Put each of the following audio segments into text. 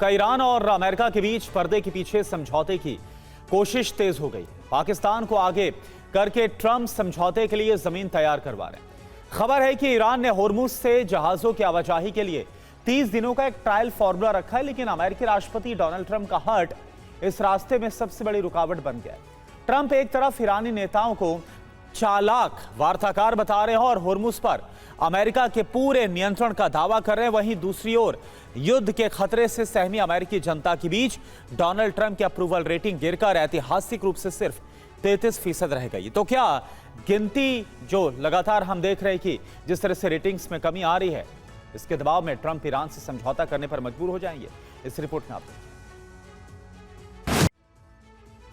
Iran और America के बीच पर्दे के पीछे समझौते की कोशिश तेज हो गई। पाकिस्तान को आगे करके ट्रंप समझौते के लिए जमीन तैयार करवा रहे हैं। खबर है कि ईरान ने होर्मुज से जहाजों की आवाजाही के लिए 30 दिनों का एक ट्रायल फॉर्मूला रखा है, लेकिन अमेरिकी राष्ट्रपति डोनाल्ड ट्रंप का हर्ट इस रास्ते में सबसे बड़ी रुकावट बन गया। ट्रंप एक तरफ ईरानी नेताओं को चालाक वार्ताकार बता रहे हैं और होर्मुज पर अमेरिका के पूरे नियंत्रण का दावा कर रहे हैं, वहीं दूसरी ओर युद्ध के खतरे से सहमी अमेरिकी जनता के बीच डोनाल्ड ट्रंप की अप्रूवल रेटिंग गिरकर ऐतिहासिक रूप से सिर्फ 33% रह गई। तो क्या गिनती जो लगातार हम देख रहे हैं कि जिस तरह से रेटिंग्स में कमी आ रही है, इसके दबाव में ट्रंप ईरान से समझौता करने पर मजबूर हो जाएंगे? इस रिपोर्ट में आप देखिए।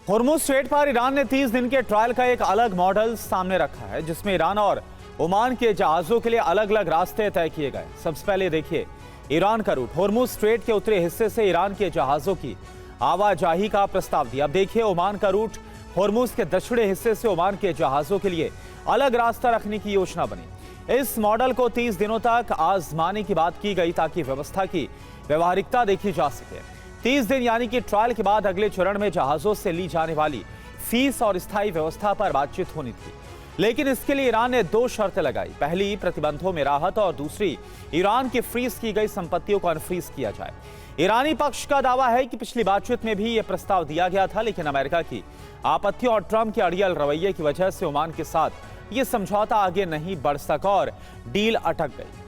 होर्मुज स्ट्रेट पर ईरान ने 30 दिन के ट्रायल का एक अलग मॉडल सामने रखा है, जिसमें ईरान और ओमान के जहाजों के लिए अलग अलग रास्ते तय किए गए। सबसे पहले देखिए ईरान का रूट। होर्मुज स्ट्रेट के उत्तरी हिस्से से ईरान के जहाजों की आवाजाही का प्रस्ताव दिया। अब देखिए ओमान का रूट। होर्मुज के दक्षिणी हिस्से से ओमान के जहाजों के लिए अलग रास्ता रखने की योजना बनी। इस मॉडल को 30 दिनों तक आजमाने की बात की गई ताकि व्यवस्था की व्यवहारिकता देखी जा सके। 30 दिन यानी कि ट्रायल के बाद अगले चरण में जहाजों से ली जाने वाली फीस और स्थायी व्यवस्था पर बातचीत होनी थी, लेकिन इसके लिए ईरान ने 2 शर्तें लगाई। पहली, प्रतिबंधों में राहत, और दूसरी, ईरान की फ्रीज की गई संपत्तियों को अनफ्रीज किया जाए। ईरानी पक्ष का दावा है कि पिछली बातचीत में भी यह प्रस्ताव दिया गया था, लेकिन अमेरिका की आपत्तियों और ट्रंप के अड़ियल रवैये की वजह से ओमान के साथ यह समझौता आगे नहीं बढ़ सका और डील अटक गई।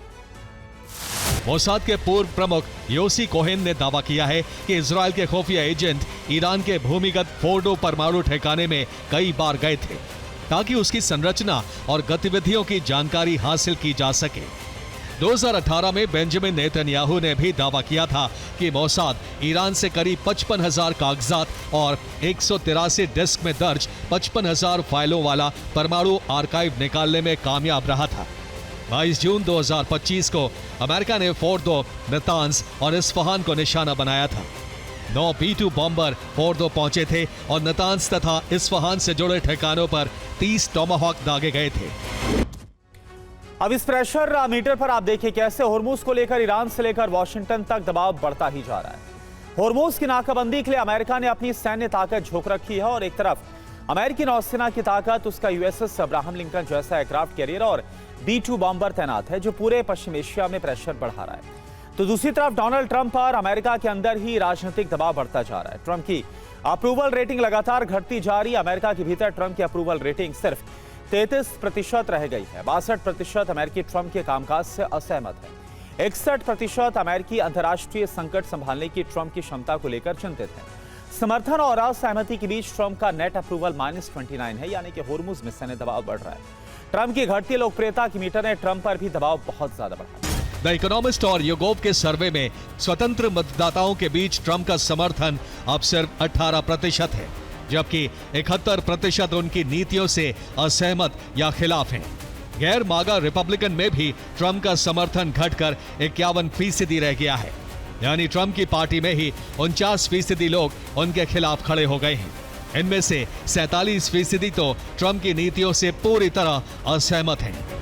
मोसाद के पूर्व प्रमुख योसी कोहेन ने दावा किया है कि इजरायल के खुफिया एजेंट ईरान के भूमिगत फोर्डो परमाणु ठिकाने में कई बार गए थे ताकि उसकी संरचना और गतिविधियों की जानकारी हासिल की जा सके। 2018 में बेंजामिन नेतन्याहू ने भी दावा किया था कि मोसाद ईरान से करीब 55,000 कागजात और 183 डिस्क में दर्ज 55,000 फाइलों वाला परमाणु आर्काइव निकालने में कामयाब रहा था। 22 जून 2025 को अमेरिका ने फोर्डो, नतांज और इस्फहान को निशाना बनाया था। 9 B-2 बॉम्बर फोर्डो पहुंचे थे और नतांज तथा इस्फहान से जुड़े ठिकानों पर 30 टोमाहॉक दागे गए थे। अब इस प्रेशर मीटर पर आप देखिए कैसे होर्मुज को लेकर ईरान से लेकर वॉशिंगटन तक दबाव बढ़ता ही जा रहा है। होर्मुज की नाकाबंदी के लिए अमेरिका ने अपनी सैन्य ताकत झोंक रखी है और एक तरफ अमेरिकी नौसेना की ताकत, उसका USS अब्राहम लिंकन जैसा एयरक्राफ्ट कैरियर और B-2 बॉम्बर तैनात है, जो पूरे पश्चिम एशिया में प्रेशर बढ़ा रहा है। तो दूसरी तरफ डोनाल्ड ट्रंप पर अमेरिका के अंदर ही राजनीतिक दबाव बढ़ता जा रहा है। ट्रंप की अप्रूवल रेटिंग लगातार घटती जा रही है। अमेरिका के भीतर ट्रंप की अप्रूवल रेटिंग सिर्फ 33% रह गई है। 62% अमेरिकी ट्रंप के कामकाज से असहमत है। 61% अमेरिकी अंतर्राष्ट्रीय संकट संभालने की ट्रंप की क्षमता को लेकर चिंतित है। समर्थन और असहमति के बीच ट्रंप का नेट अप्रूवल -29 है, यानी कि होर्मुज में सैन्य दबाव बढ़ रहा है। ट्रंप की घटती लोकप्रियता की मीटर ने ट्रंप पर भी दबाव बहुत ज्यादा बढ़ा। द इकोनॉमिस्ट और योगोव के सर्वे में स्वतंत्र मतदाताओं के बीच ट्रंप का समर्थन अब सिर्फ 18% है, जबकि 71% उनकी नीतियों से असहमत या खिलाफ हैं। गैर मागा रिपब्लिकन में भी ट्रंप का समर्थन घटकर 51% रह गया है, यानी ट्रंप की पार्टी में ही 49% लोग उनके खिलाफ खड़े हो गए हैं। इनमें से 47% तो ट्रंप की नीतियों से पूरी तरह असहमत हैं।